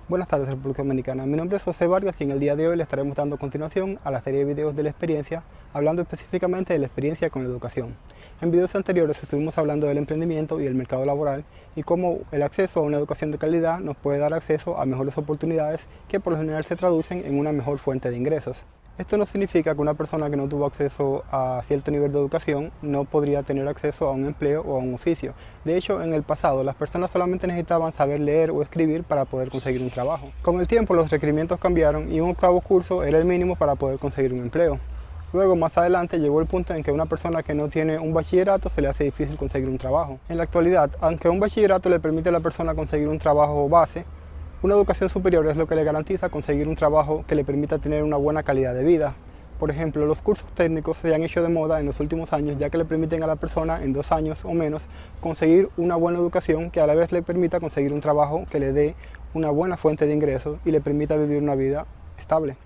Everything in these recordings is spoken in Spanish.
Buenas tardes, República Dominicana. Mi nombre es José Vargas y en el día de hoy le estaremos dando continuación a la serie de videos de la experiencia, hablando específicamente de la experiencia con la educación. En videos anteriores estuvimos hablando del emprendimiento y el mercado laboral y cómo el acceso a una educación de calidad nos puede dar acceso a mejores oportunidades que por lo general se traducen en una mejor fuente de ingresos. Esto no significa que una persona que no tuvo acceso a cierto nivel de educación no podría tener acceso a un empleo o a un oficio. De hecho, en el pasado las personas solamente necesitaban saber leer o escribir para poder conseguir un trabajo. Con el tiempo los requerimientos cambiaron y un octavo curso era el mínimo para poder conseguir un empleo. Luego, más adelante, llegó el punto en que a una persona que no tiene un bachillerato se le hace difícil conseguir un trabajo. En la actualidad, aunque un bachillerato le permite a la persona conseguir un trabajo base, una educación superior es lo que le garantiza conseguir un trabajo que le permita tener una buena calidad de vida. Por ejemplo, los cursos técnicos se han hecho de moda en los últimos años, ya que le permiten a la persona en 2 años o menos conseguir una buena educación que a la vez le permita conseguir un trabajo que le dé una buena fuente de ingresos y le permita vivir una vida estable.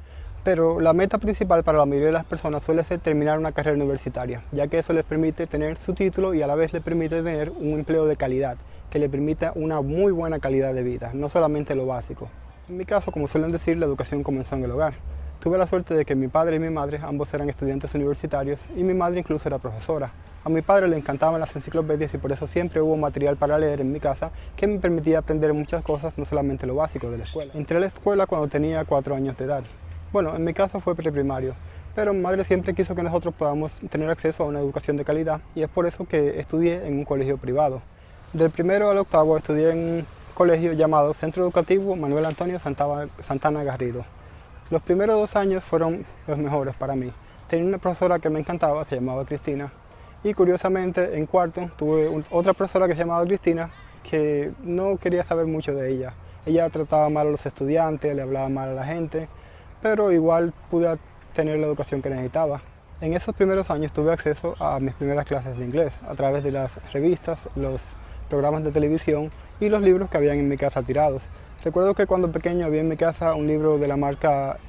Pero la meta principal para la mayoría de las personas suele ser terminar una carrera universitaria, ya que eso les permite tener su título y a la vez les permite tener un empleo de calidad, que le permita una muy buena calidad de vida, no solamente lo básico. En mi caso, como suelen decir, la educación comenzó en el hogar. Tuve la suerte de que mi padre y mi madre ambos eran estudiantes universitarios y mi madre incluso era profesora. A mi padre le encantaban las enciclopedias y por eso siempre hubo material para leer en mi casa que me permitía aprender muchas cosas, no solamente lo básico de la escuela. Entré a la escuela cuando tenía 4 años de edad. Bueno, en mi caso fue preprimario, pero mi madre siempre quiso que nosotros podamos tener acceso a una educación de calidad y es por eso que estudié en un colegio privado. Del primero al octavo estudié en un colegio llamado Centro Educativo Manuel Antonio Santana Garrido. Los primeros 2 años fueron los mejores para mí. Tenía una profesora que me encantaba, se llamaba Cristina, y curiosamente en cuarto tuve otra profesora que se llamaba Cristina que no quería saber mucho de ella. Ella trataba mal a los estudiantes, le hablaba mal a la gente, pero igual pude tener la educación que necesitaba. En esos primeros años tuve acceso a mis primeras clases de inglés a través de las revistas, los programas de televisión y los libros que habían en mi casa tirados. Recuerdo que cuando pequeño había en mi casa un libro de la marca,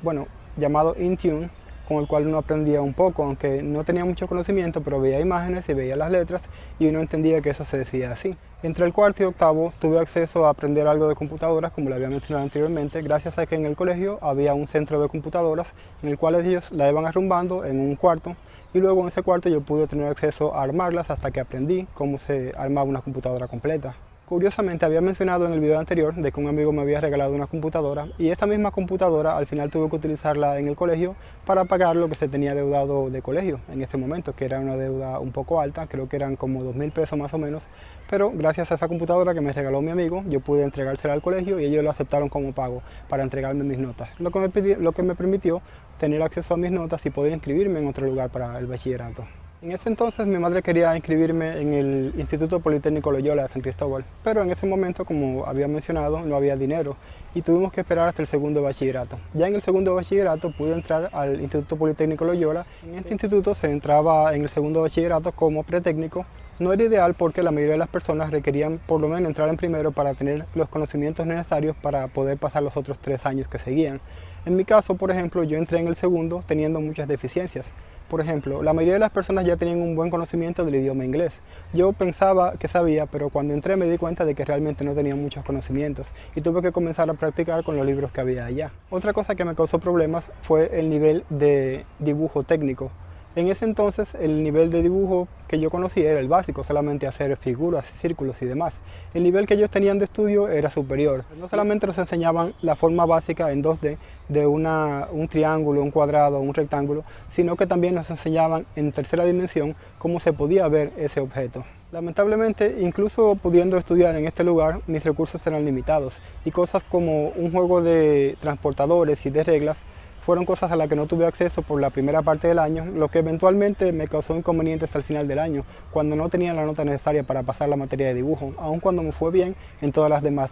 llamado Intune, con el cual uno aprendía un poco, aunque no tenía mucho conocimiento, pero veía imágenes y veía las letras y uno entendía que eso se decía así. Entre el cuarto y octavo tuve acceso a aprender algo de computadoras, como le había mencionado anteriormente, gracias a que en el colegio había un centro de computadoras en el cual ellos la iban arrumbando en un cuarto y luego en ese cuarto yo pude tener acceso a armarlas hasta que aprendí cómo se armaba una computadora completa. Curiosamente había mencionado en el video anterior de que un amigo me había regalado una computadora y esta misma computadora al final tuve que utilizarla en el colegio para pagar lo que se tenía deudado de colegio en ese momento, que era una deuda un poco alta, creo que eran como 2.000 pesos más o menos, pero gracias a esa computadora que me regaló mi amigo yo pude entregársela al colegio y ellos lo aceptaron como pago para entregarme mis notas, lo que me permitió tener acceso a mis notas y poder inscribirme en otro lugar para el bachillerato. En ese entonces mi madre quería inscribirme en el Instituto Politécnico Loyola de San Cristóbal, pero en ese momento, como había mencionado, no había dinero y tuvimos que esperar hasta el segundo bachillerato. Ya en el segundo bachillerato pude entrar al Instituto Politécnico Loyola. En este instituto se entraba en el segundo bachillerato como pretécnico. No era ideal porque la mayoría de las personas requerían por lo menos entrar en primero para tener los conocimientos necesarios para poder pasar los otros 3 años que seguían. En mi caso, por ejemplo, yo entré en el segundo teniendo muchas deficiencias. Por ejemplo, la mayoría de las personas ya tenían un buen conocimiento del idioma inglés. Yo pensaba que sabía, pero cuando entré me di cuenta de que realmente no tenía muchos conocimientos y tuve que comenzar a practicar con los libros que había allá. Otra cosa que me causó problemas fue el nivel de dibujo técnico. En ese entonces el nivel de dibujo que yo conocía era el básico, solamente hacer figuras, círculos y demás. El nivel que ellos tenían de estudio era superior. No solamente nos enseñaban la forma básica en 2D de un triángulo, un cuadrado, un rectángulo, sino que también nos enseñaban en tercera dimensión cómo se podía ver ese objeto. Lamentablemente, incluso pudiendo estudiar en este lugar, mis recursos eran limitados y cosas como un juego de transportadores y de reglas fueron cosas a las que no tuve acceso por la primera parte del año, lo que eventualmente me causó inconvenientes al final del año, cuando no tenía la nota necesaria para pasar la materia de dibujo, aun cuando me fue bien en todas las demás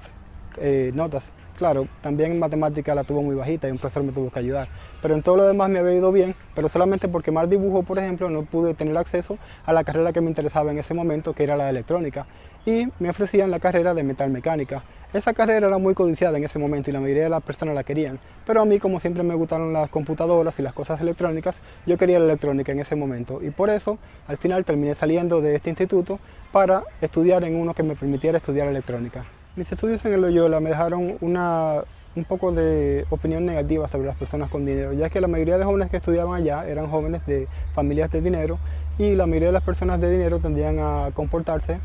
notas. Claro, también en matemática la tuvo muy bajita y un profesor me tuvo que ayudar, pero en todo lo demás me había ido bien, pero solamente por quemar dibujo, por ejemplo, no pude tener acceso a la carrera que me interesaba en ese momento, que era la de electrónica, y me ofrecían la carrera de metalmecánica. Esa carrera era muy codiciada en ese momento y la mayoría de las personas la querían, pero a mí, como siempre me gustaron las computadoras y las cosas electrónicas, yo quería la electrónica en ese momento y por eso al final terminé saliendo de este instituto para estudiar en uno que me permitiera estudiar electrónica. Mis estudios en el Loyola me dejaron una un poco de opinión negativa sobre las personas con dinero, ya que la mayoría de jóvenes que estudiaban allá eran jóvenes de familias de dinero y la mayoría de las personas de dinero tendían a comportarse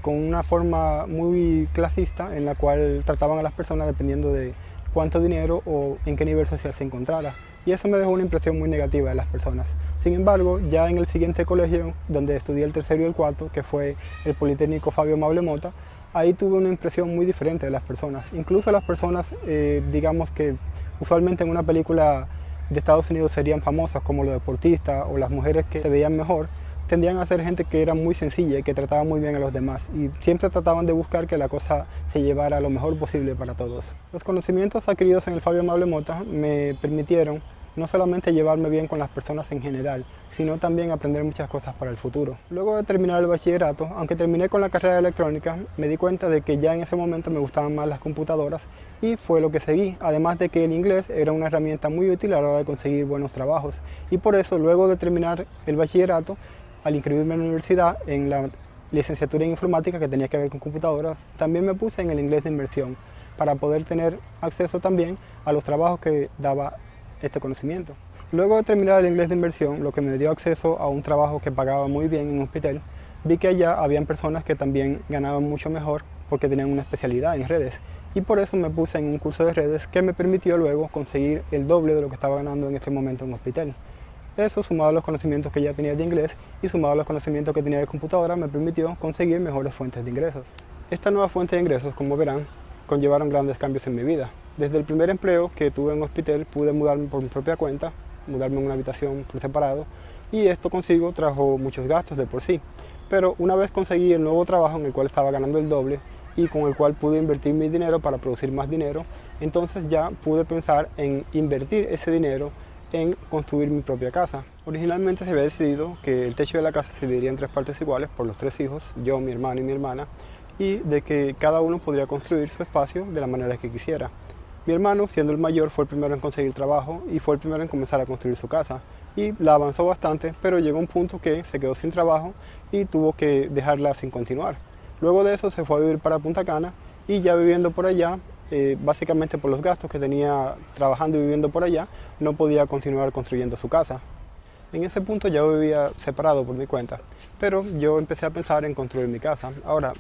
con una forma muy clasista en la cual trataban a las personas dependiendo de cuánto dinero o en qué nivel social se encontrara. Y eso me dejó una impresión muy negativa de las personas. Sin embargo, ya en el siguiente colegio, donde estudié el tercero y el cuarto, que fue el Politécnico Fabio Mable Mota, ahí tuve una impresión muy diferente de las personas. Incluso las personas, digamos que usualmente en una película de Estados Unidos serían famosas, como los deportistas o las mujeres que se veían mejor, tendían a ser gente que era muy sencilla y que trataba muy bien a los demás y siempre trataban de buscar que la cosa se llevara lo mejor posible para todos. Los conocimientos adquiridos en el Fabio Mable Mota me permitieron no solamente llevarme bien con las personas en general, sino también aprender muchas cosas para el futuro. Luego de terminar el bachillerato, aunque terminé con la carrera de electrónica, me di cuenta de que ya en ese momento me gustaban más las computadoras y fue lo que seguí, además de que el inglés era una herramienta muy útil a la hora de conseguir buenos trabajos. Y por eso, luego de terminar el bachillerato, al inscribirme en la universidad en la licenciatura en informática que tenía que ver con computadoras, también me puse en el inglés de inmersión para poder tener acceso también a los trabajos que daba este conocimiento. Luego de terminar el inglés de inmersión, lo que me dio acceso a un trabajo que pagaba muy bien en un hospital, vi que allá habían personas que también ganaban mucho mejor porque tenían una especialidad en redes. Y por eso me puse en un curso de redes que me permitió luego conseguir el doble de lo que estaba ganando en ese momento en un hospital. Eso, sumado a los conocimientos que ya tenía de inglés y sumado a los conocimientos que tenía de computadora, me permitió conseguir mejores fuentes de ingresos. Esta nueva fuente de ingresos, como verán, conllevaron grandes cambios en mi vida. Desde el primer empleo que tuve en un hospital pude mudarme por mi propia cuenta, mudarme en una habitación por separado, y esto consigo trajo muchos gastos de por sí. Pero una vez conseguí el nuevo trabajo en el cual estaba ganando el doble y con el cual pude invertir mi dinero para producir más dinero, entonces ya pude pensar en invertir ese dinero en construir mi propia casa. Originalmente se había decidido que el techo de la casa se dividiría en 3 partes iguales por los 3 hijos, yo, mi hermano y mi hermana, y de que cada uno podría construir su espacio de la manera que quisiera. Mi hermano, siendo el mayor, fue el primero en conseguir trabajo y fue el primero en comenzar a construir su casa. Y la avanzó bastante, pero llegó un punto que se quedó sin trabajo y tuvo que dejarla sin continuar. Luego de eso se fue a vivir para Punta Cana y ya viviendo por allá, básicamente por los gastos que tenía trabajando y viviendo por allá, no podía continuar construyendo su casa. En ese punto ya vivía separado por mi cuenta, pero yo empecé a pensar en construir mi casa. Ahora,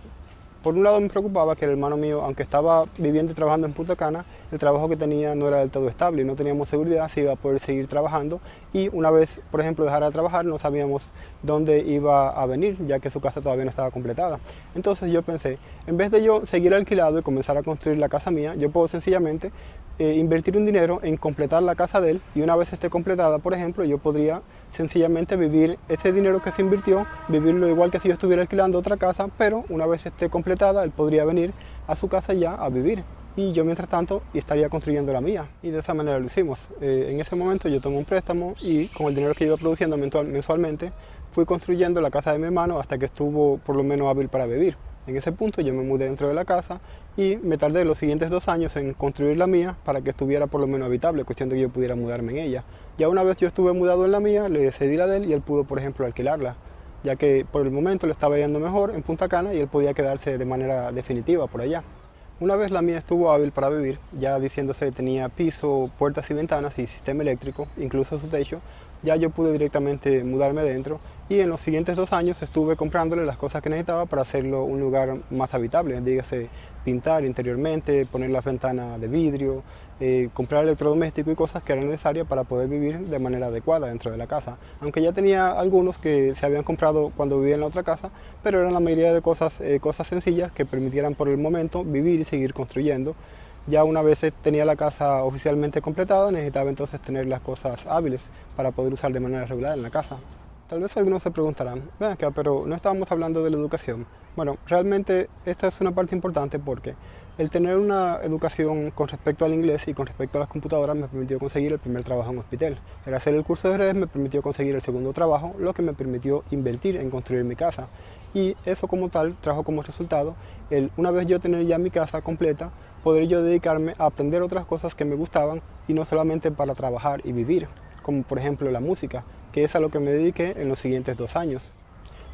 por un lado me preocupaba que el hermano mío, aunque estaba viviendo y trabajando en Punta Cana, el trabajo que tenía no era del todo estable y no teníamos seguridad si iba a poder seguir trabajando y una vez, por ejemplo, dejara de trabajar no sabíamos dónde iba a venir, ya que su casa todavía no estaba completada. Entonces yo pensé, en vez de yo seguir alquilado y comenzar a construir la casa mía, yo puedo sencillamente invertir un dinero en completar la casa de él y una vez esté completada, por ejemplo, yo podría sencillamente vivir ese dinero que se invirtió, vivirlo igual que si yo estuviera alquilando otra casa, pero una vez esté completada, él podría venir a su casa ya a vivir. Y yo mientras tanto estaría construyendo la mía. Y de esa manera lo hicimos. En ese momento yo tomé un préstamo y con el dinero que iba produciendo mensualmente, fui construyendo la casa de mi hermano hasta que estuvo por lo menos hábil para vivir. En ese punto yo me mudé dentro de la casa y me tardé los siguientes 2 años en construir la mía para que estuviera por lo menos habitable, cuestión de que yo pudiera mudarme en ella. Ya una vez yo estuve mudado en la mía, le cedí la de él y él pudo, por ejemplo, alquilarla, ya que por el momento le estaba yendo mejor en Punta Cana y él podía quedarse de manera definitiva por allá. Una vez la mía estuvo hábil para vivir, ya diciéndose que tenía piso, puertas y ventanas y sistema eléctrico, incluso su techo, ya yo pude directamente mudarme dentro y en los siguientes 2 años estuve comprándole las cosas que necesitaba para hacerlo un lugar más habitable, dígase pintar interiormente, poner las ventanas de vidrio, comprar electrodomésticos y cosas que eran necesarias para poder vivir de manera adecuada dentro de la casa. Aunque ya tenía algunos que se habían comprado cuando vivía en la otra casa, pero eran la mayoría de cosas sencillas que permitieran por el momento vivir y seguir construyendo. Ya una vez tenía la casa oficialmente completada, necesitaba entonces tener las cosas hábiles para poder usar de manera regular en la casa. Tal vez algunos se preguntarán, ven acá, pero no estábamos hablando de la educación. Bueno, realmente esta es una parte importante porque el tener una educación con respecto al inglés y con respecto a las computadoras me permitió conseguir el primer trabajo en un hospital. El hacer el curso de redes me permitió conseguir el segundo trabajo, lo que me permitió invertir en construir mi casa. Y eso como tal trajo como resultado una vez yo tener ya mi casa completa, poder yo dedicarme a aprender otras cosas que me gustaban y no solamente para trabajar y vivir, como por ejemplo la música, que es a lo que me dediqué en los siguientes 2 años.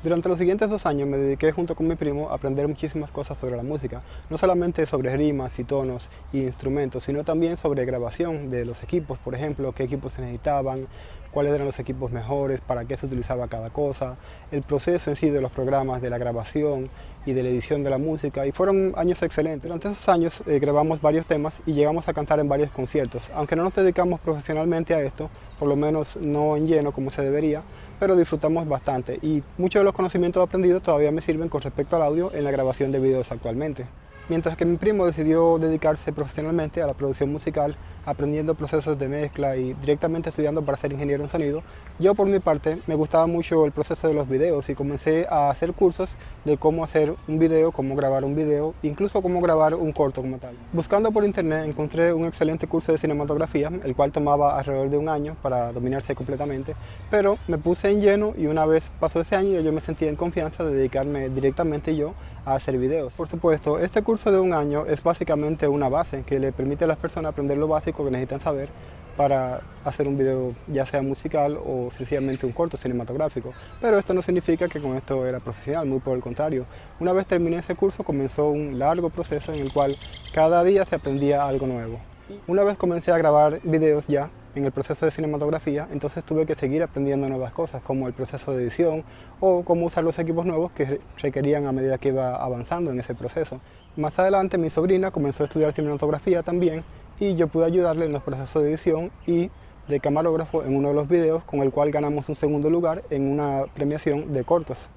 Durante los siguientes 2 años me dediqué junto con mi primo a aprender muchísimas cosas sobre la música, no solamente sobre rimas y tonos y instrumentos, sino también sobre grabación de los equipos, por ejemplo, qué equipos se necesitaban, cuáles eran los equipos mejores, para qué se utilizaba cada cosa, el proceso en sí de los programas, de la grabación y de la edición de la música, y fueron años excelentes. Durante esos años grabamos varios temas y llegamos a cantar en varios conciertos, aunque no nos dedicamos profesionalmente a esto, por lo menos no en lleno como se debería, pero disfrutamos bastante y muchos de los conocimientos aprendidos todavía me sirven con respecto al audio en la grabación de videos actualmente. Mientras que mi primo decidió dedicarse profesionalmente a la producción musical, aprendiendo procesos de mezcla y directamente estudiando para ser ingeniero en sonido, yo por mi parte me gustaba mucho el proceso de los videos y comencé a hacer cursos de cómo hacer un video, cómo grabar un video, incluso cómo grabar un corto como tal. Buscando por internet encontré un excelente curso de cinematografía, el cual tomaba alrededor de 1 año para dominarse completamente, pero me puse en lleno y una vez pasó ese año yo me sentí en confianza de dedicarme directamente yo a hacer videos. Por supuesto, este curso de 1 año es básicamente una base que le permite a las personas aprender lo básico que necesitan saber para hacer un video, ya sea musical o sencillamente un corto cinematográfico. Pero esto no significa que con esto era profesional, muy por el contrario. Una vez terminé ese curso comenzó un largo proceso en el cual cada día se aprendía algo nuevo. Una vez comencé a grabar videos ya en el proceso de cinematografía, entonces tuve que seguir aprendiendo nuevas cosas, como el proceso de edición o cómo usar los equipos nuevos que requerían a medida que iba avanzando en ese proceso. Más adelante mi sobrina comenzó a estudiar cinematografía también y yo pude ayudarle en los procesos de edición y de camarógrafo en uno de los videos, con el cual ganamos un segundo lugar en una premiación de cortos.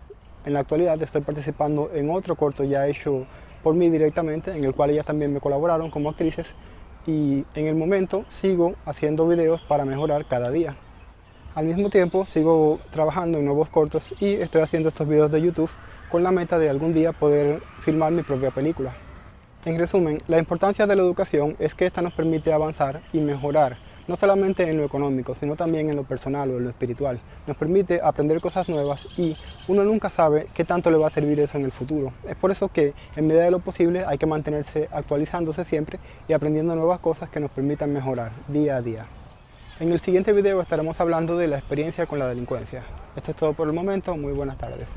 En la actualidad estoy participando en otro corto ya hecho por mí directamente, en el cual ellas también me colaboraron como actrices, y en el momento sigo haciendo videos para mejorar cada día. Al mismo tiempo sigo trabajando en nuevos cortos y estoy haciendo estos videos de YouTube con la meta de algún día poder filmar mi propia película. En resumen, la importancia de la educación es que esta nos permite avanzar y mejorar, no solamente en lo económico, sino también en lo personal o en lo espiritual. Nos permite aprender cosas nuevas y uno nunca sabe qué tanto le va a servir eso en el futuro. Es por eso que, en medida de lo posible, hay que mantenerse actualizándose siempre y aprendiendo nuevas cosas que nos permitan mejorar día a día. En el siguiente video estaremos hablando de la experiencia con la delincuencia. Esto es todo por el momento, muy buenas tardes.